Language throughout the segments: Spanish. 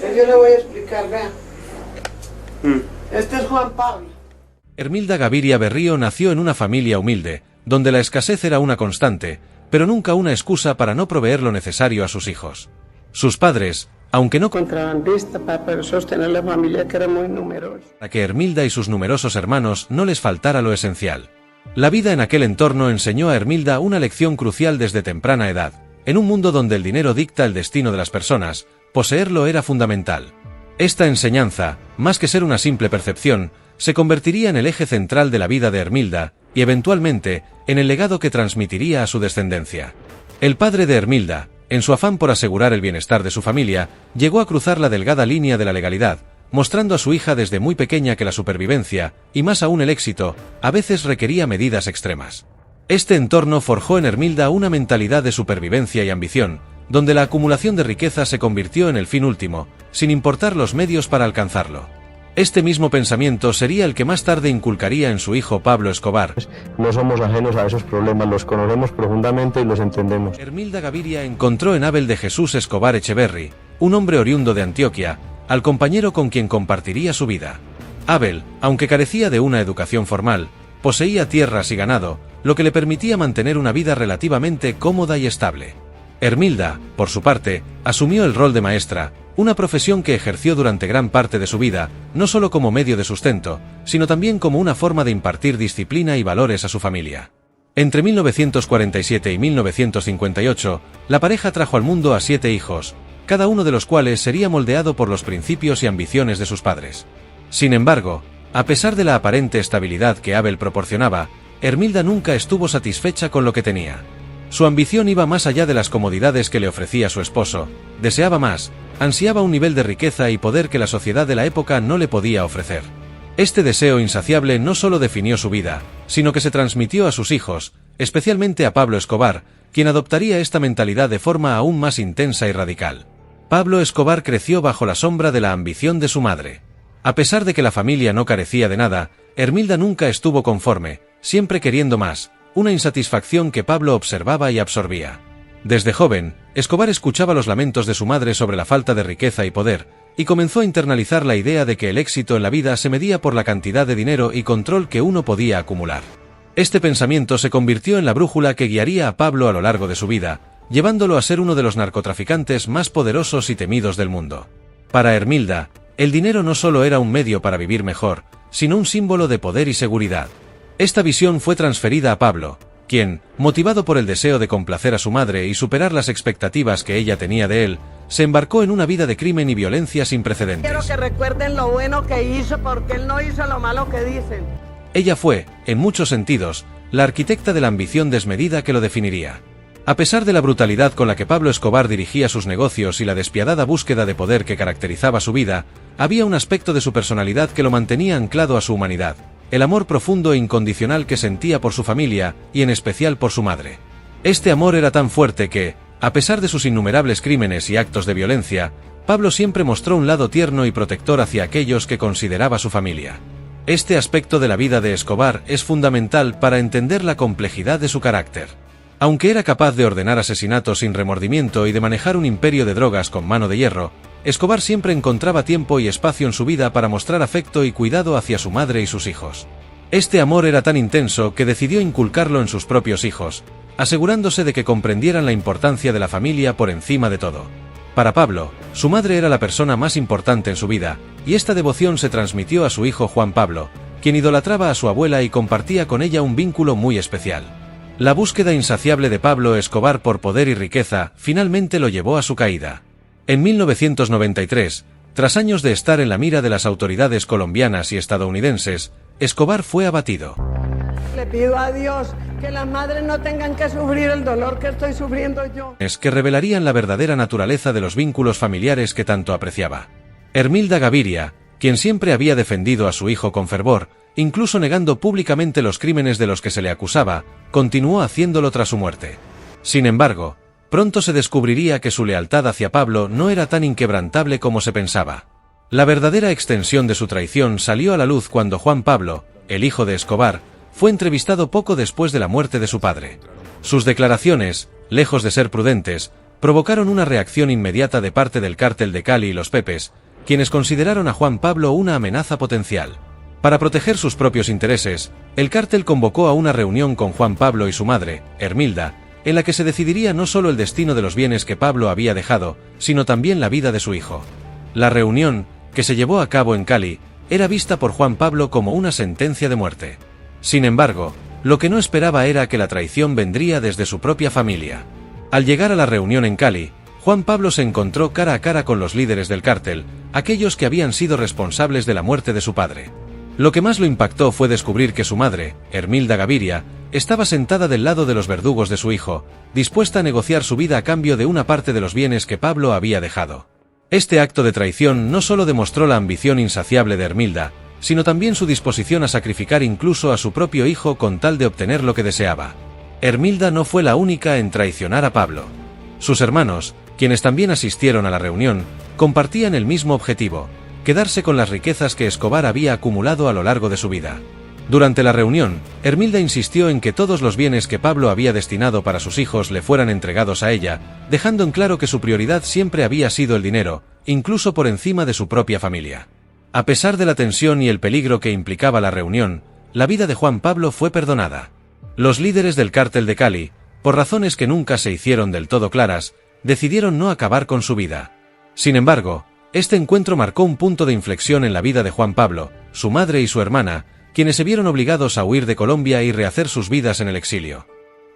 Yo le voy a explicar, vean. Este es Juan Pablo. Hermilda Gaviria Berrío nació en una familia humilde, donde la escasez era una constante, pero nunca una excusa para no proveer lo necesario a sus hijos. Sus padres, aunque no Contrabandista para sostener la familia, que era muy numerosa. Para que Hermilda y sus numerosos hermanos no les faltara lo esencial. La vida en aquel entorno enseñó a Hermilda una lección crucial desde temprana edad. En un mundo donde el dinero dicta el destino de las personas, poseerlo era fundamental. Esta enseñanza, más que ser una simple percepción, se convertiría en el eje central de la vida de Hermilda, y eventualmente, en el legado que transmitiría a su descendencia. El padre de Hermilda, en su afán por asegurar el bienestar de su familia, llegó a cruzar la delgada línea de la legalidad, mostrando a su hija desde muy pequeña que la supervivencia, y más aún el éxito, a veces requería medidas extremas. Este entorno forjó en Hermilda una mentalidad de supervivencia y ambición, donde la acumulación de riqueza se convirtió en el fin último, sin importar los medios para alcanzarlo. Este mismo pensamiento sería el que más tarde inculcaría en su hijo Pablo Escobar. No somos ajenos a esos problemas, los conocemos profundamente y los entendemos. Hermilda Gaviria encontró en Abel de Jesús Escobar Echeverri, un hombre oriundo de Antioquia, al compañero con quien compartiría su vida. Abel, aunque carecía de una educación formal, poseía tierras y ganado, lo que le permitía mantener una vida relativamente cómoda y estable. Hermilda, por su parte, asumió el rol de maestra, una profesión que ejerció durante gran parte de su vida, no solo como medio de sustento, sino también como una forma de impartir disciplina y valores a su familia. Entre 1947 y 1958, la pareja trajo al mundo a 7 hijos, cada uno de los cuales sería moldeado por los principios y ambiciones de sus padres. Sin embargo, a pesar de la aparente estabilidad que Abel proporcionaba, Hermilda nunca estuvo satisfecha con lo que tenía. Su ambición iba más allá de las comodidades que le ofrecía su esposo, deseaba más, ansiaba un nivel de riqueza y poder que la sociedad de la época no le podía ofrecer. Este deseo insaciable no solo definió su vida, sino que se transmitió a sus hijos, especialmente a Pablo Escobar, quien adoptaría esta mentalidad de forma aún más intensa y radical. Pablo Escobar creció bajo la sombra de la ambición de su madre. A pesar de que la familia no carecía de nada, Hermilda nunca estuvo conforme, siempre queriendo más, una insatisfacción que Pablo observaba y absorbía. Desde joven, Escobar escuchaba los lamentos de su madre sobre la falta de riqueza y poder, y comenzó a internalizar la idea de que el éxito en la vida se medía por la cantidad de dinero y control que uno podía acumular. Este pensamiento se convirtió en la brújula que guiaría a Pablo a lo largo de su vida, llevándolo a ser uno de los narcotraficantes más poderosos y temidos del mundo. Para Hermilda, el dinero no solo era un medio para vivir mejor, sino un símbolo de poder y seguridad. Esta visión fue transferida a Pablo, quien, motivado por el deseo de complacer a su madre y superar las expectativas que ella tenía de él, se embarcó en una vida de crimen y violencia sin precedentes. Quiero que recuerden lo bueno que hizo, porque él no hizo lo malo que dicen. Ella fue, en muchos sentidos, la arquitecta de la ambición desmedida que lo definiría. A pesar de la brutalidad con la que Pablo Escobar dirigía sus negocios y la despiadada búsqueda de poder que caracterizaba su vida, había un aspecto de su personalidad que lo mantenía anclado a su humanidad, el amor profundo e incondicional que sentía por su familia y en especial por su madre. Este amor era tan fuerte que, a pesar de sus innumerables crímenes y actos de violencia, Pablo siempre mostró un lado tierno y protector hacia aquellos que consideraba su familia. Este aspecto de la vida de Escobar es fundamental para entender la complejidad de su carácter. Aunque era capaz de ordenar asesinatos sin remordimiento y de manejar un imperio de drogas con mano de hierro, Escobar siempre encontraba tiempo y espacio en su vida para mostrar afecto y cuidado hacia su madre y sus hijos. Este amor era tan intenso que decidió inculcarlo en sus propios hijos, asegurándose de que comprendieran la importancia de la familia por encima de todo. Para Pablo, su madre era la persona más importante en su vida, y esta devoción se transmitió a su hijo Juan Pablo, quien idolatraba a su abuela y compartía con ella un vínculo muy especial. La búsqueda insaciable de Pablo Escobar por poder y riqueza finalmente lo llevó a su caída. En 1993, tras años de estar en la mira de las autoridades colombianas y estadounidenses, Escobar fue abatido. Le pido a Dios que las madres no tengan que sufrir el dolor que estoy sufriendo yo. Es que revelarían la verdadera naturaleza de los vínculos familiares que tanto apreciaba. Hermilda Gaviria, quien siempre había defendido a su hijo con fervor, incluso negando públicamente los crímenes de los que se le acusaba, continuó haciéndolo tras su muerte. Sin embargo, pronto se descubriría que su lealtad hacia Pablo no era tan inquebrantable como se pensaba. La verdadera extensión de su traición salió a la luz cuando Juan Pablo, el hijo de Escobar, fue entrevistado poco después de la muerte de su padre. Sus declaraciones, lejos de ser prudentes, provocaron una reacción inmediata de parte del cártel de Cali y los Pepes, quienes consideraron a Juan Pablo una amenaza potencial. Para proteger sus propios intereses, el cártel convocó a una reunión con Juan Pablo y su madre, Hermilda, en la que se decidiría no solo el destino de los bienes que Pablo había dejado, sino también la vida de su hijo. La reunión, que se llevó a cabo en Cali, era vista por Juan Pablo como una sentencia de muerte. Sin embargo, lo que no esperaba era que la traición vendría desde su propia familia. Al llegar a la reunión en Cali, Juan Pablo se encontró cara a cara con los líderes del cártel, aquellos que habían sido responsables de la muerte de su padre. Lo que más lo impactó fue descubrir que su madre, Hermilda Gaviria, estaba sentada del lado de los verdugos de su hijo, dispuesta a negociar su vida a cambio de una parte de los bienes que Pablo había dejado. Este acto de traición no solo demostró la ambición insaciable de Hermilda, sino también su disposición a sacrificar incluso a su propio hijo con tal de obtener lo que deseaba. Hermilda no fue la única en traicionar a Pablo. Sus hermanos, quienes también asistieron a la reunión, compartían el mismo objetivo: quedarse con las riquezas que Escobar había acumulado a lo largo de su vida. Durante la reunión, Hermilda insistió en que todos los bienes que Pablo había destinado para sus hijos le fueran entregados a ella, dejando en claro que su prioridad siempre había sido el dinero, incluso por encima de su propia familia. A pesar de la tensión y el peligro que implicaba la reunión, la vida de Juan Pablo fue perdonada. Los líderes del cártel de Cali, por razones que nunca se hicieron del todo claras, decidieron no acabar con su vida. Sin embargo, este encuentro marcó un punto de inflexión en la vida de Juan Pablo, su madre y su hermana, quienes se vieron obligados a huir de Colombia y rehacer sus vidas en el exilio.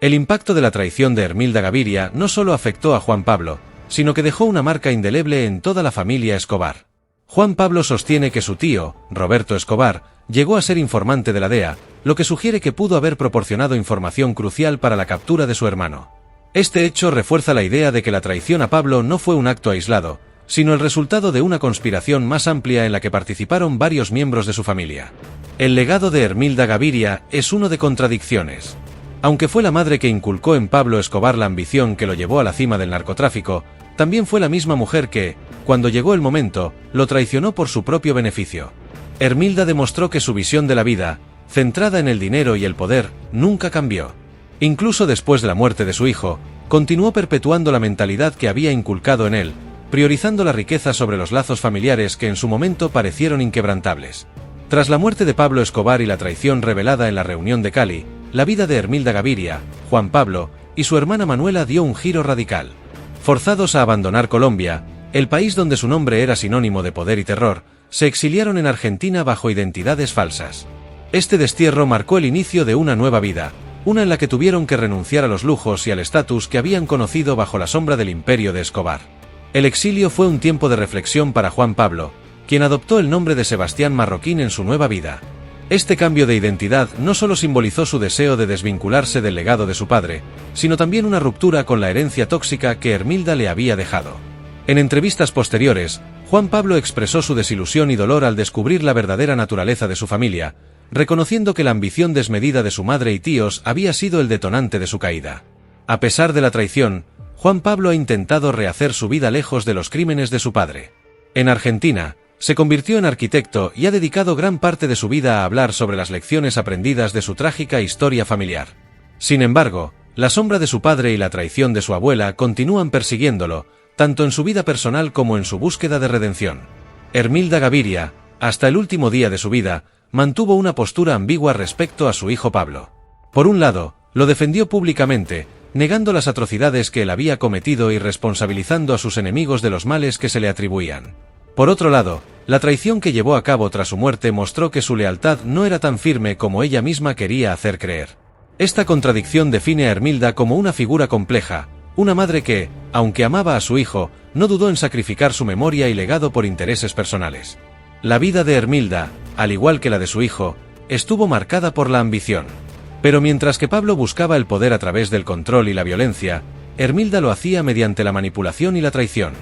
El impacto de la traición de Hermilda Gaviria no solo afectó a Juan Pablo, sino que dejó una marca indeleble en toda la familia Escobar. Juan Pablo sostiene que su tío, Roberto Escobar, llegó a ser informante de la DEA, lo que sugiere que pudo haber proporcionado información crucial para la captura de su hermano. Este hecho refuerza la idea de que la traición a Pablo no fue un acto aislado, sino el resultado de una conspiración más amplia en la que participaron varios miembros de su familia. El legado de Hermilda Gaviria es uno de contradicciones. Aunque fue la madre que inculcó en Pablo Escobar la ambición que lo llevó a la cima del narcotráfico, también fue la misma mujer que, cuando llegó el momento, lo traicionó por su propio beneficio. Hermilda demostró que su visión de la vida, centrada en el dinero y el poder, nunca cambió. Incluso después de la muerte de su hijo, continuó perpetuando la mentalidad que había inculcado en él, priorizando la riqueza sobre los lazos familiares que en su momento parecieron inquebrantables. Tras la muerte de Pablo Escobar y la traición revelada en la reunión de Cali, la vida de Hermilda Gaviria, Juan Pablo y su hermana Manuela dio un giro radical. Forzados a abandonar Colombia, el país donde su nombre era sinónimo de poder y terror, se exiliaron en Argentina bajo identidades falsas. Este destierro marcó el inicio de una nueva vida, una en la que tuvieron que renunciar a los lujos y al estatus que habían conocido bajo la sombra del imperio de Escobar. El exilio fue un tiempo de reflexión para Juan Pablo, quien adoptó el nombre de Sebastián Marroquín en su nueva vida. Este cambio de identidad no solo simbolizó su deseo de desvincularse del legado de su padre, sino también una ruptura con la herencia tóxica que Hermilda le había dejado. En entrevistas posteriores, Juan Pablo expresó su desilusión y dolor al descubrir la verdadera naturaleza de su familia, reconociendo que la ambición desmedida de su madre y tíos había sido el detonante de su caída. A pesar de la traición, Juan Pablo ha intentado rehacer su vida lejos de los crímenes de su padre. En Argentina, se convirtió en arquitecto y ha dedicado gran parte de su vida a hablar sobre las lecciones aprendidas de su trágica historia familiar. Sin embargo, la sombra de su padre y la traición de su abuela continúan persiguiéndolo, tanto en su vida personal como en su búsqueda de redención. Hermilda Gaviria, hasta el último día de su vida, mantuvo una postura ambigua respecto a su hijo Pablo. Por un lado, lo defendió públicamente, negando las atrocidades que él había cometido y responsabilizando a sus enemigos de los males que se le atribuían. Por otro lado, la traición que llevó a cabo tras su muerte mostró que su lealtad no era tan firme como ella misma quería hacer creer. Esta contradicción define a Hermilda como una figura compleja, una madre que, aunque amaba a su hijo, no dudó en sacrificar su memoria y legado por intereses personales. La vida de Hermilda, al igual que la de su hijo, estuvo marcada por la ambición. Pero mientras que Pablo buscaba el poder a través del control y la violencia, Hermilda lo hacía mediante la manipulación y la traición.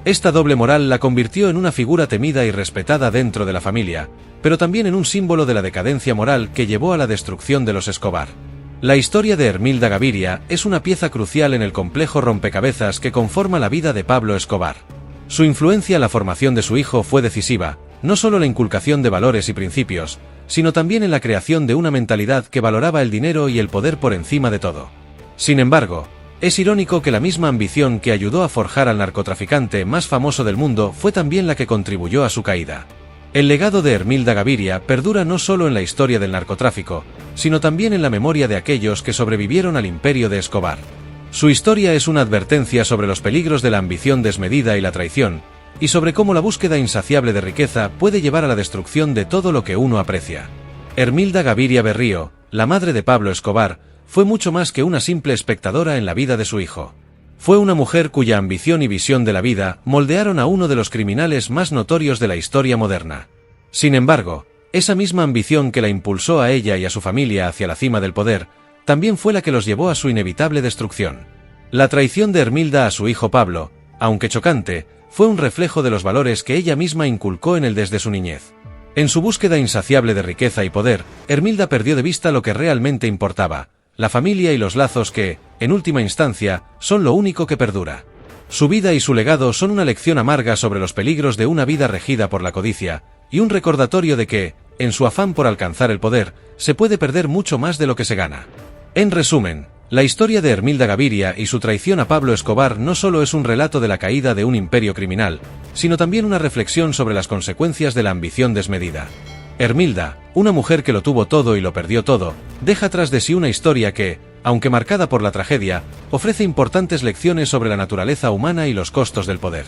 Esta doble moral la convirtió en una figura temida y respetada dentro de la familia, pero también en un símbolo de la decadencia moral que llevó a la destrucción de los Escobar. La historia de Hermilda Gaviria es una pieza crucial en el complejo rompecabezas que conforma la vida de Pablo Escobar. Su influencia en la formación de su hijo fue decisiva, no solo en la inculcación de valores y principios, sino también en la creación de una mentalidad que valoraba el dinero y el poder por encima de todo. Sin embargo, Es irónico que la misma ambición que ayudó a forjar al narcotraficante más famoso del mundo fue también la que contribuyó a su caída. El legado de Ermilda Gaviria perdura no solo en la historia del narcotráfico, sino también en la memoria de aquellos que sobrevivieron al imperio de Escobar. Su historia es una advertencia sobre los peligros de la ambición desmedida y la traición, y sobre cómo la búsqueda insaciable de riqueza puede llevar a la destrucción de todo lo que uno aprecia. Ermilda Gaviria Berrío, la madre de Pablo Escobar, fue mucho más que una simple espectadora en la vida de su hijo. Fue una mujer cuya ambición y visión de la vida moldearon a uno de los criminales más notorios de la historia moderna. Sin embargo, esa misma ambición que la impulsó a ella y a su familia hacia la cima del poder, también fue la que los llevó a su inevitable destrucción. La traición de Ermilda a su hijo Pablo, aunque chocante, fue un reflejo de los valores que ella misma inculcó en él desde su niñez. En su búsqueda insaciable de riqueza y poder, Ermilda perdió de vista lo que realmente importaba: la familia y los lazos que, en última instancia, son lo único que perdura. Su vida y su legado son una lección amarga sobre los peligros de una vida regida por la codicia, y un recordatorio de que, en su afán por alcanzar el poder, se puede perder mucho más de lo que se gana. En resumen, la historia de Ermilda Gaviria y su traición a Pablo Escobar no solo es un relato de la caída de un imperio criminal, sino también una reflexión sobre las consecuencias de la ambición desmedida. Ermilda, una mujer que lo tuvo todo y lo perdió todo, deja tras de sí una historia que, aunque marcada por la tragedia, ofrece importantes lecciones sobre la naturaleza humana y los costos del poder.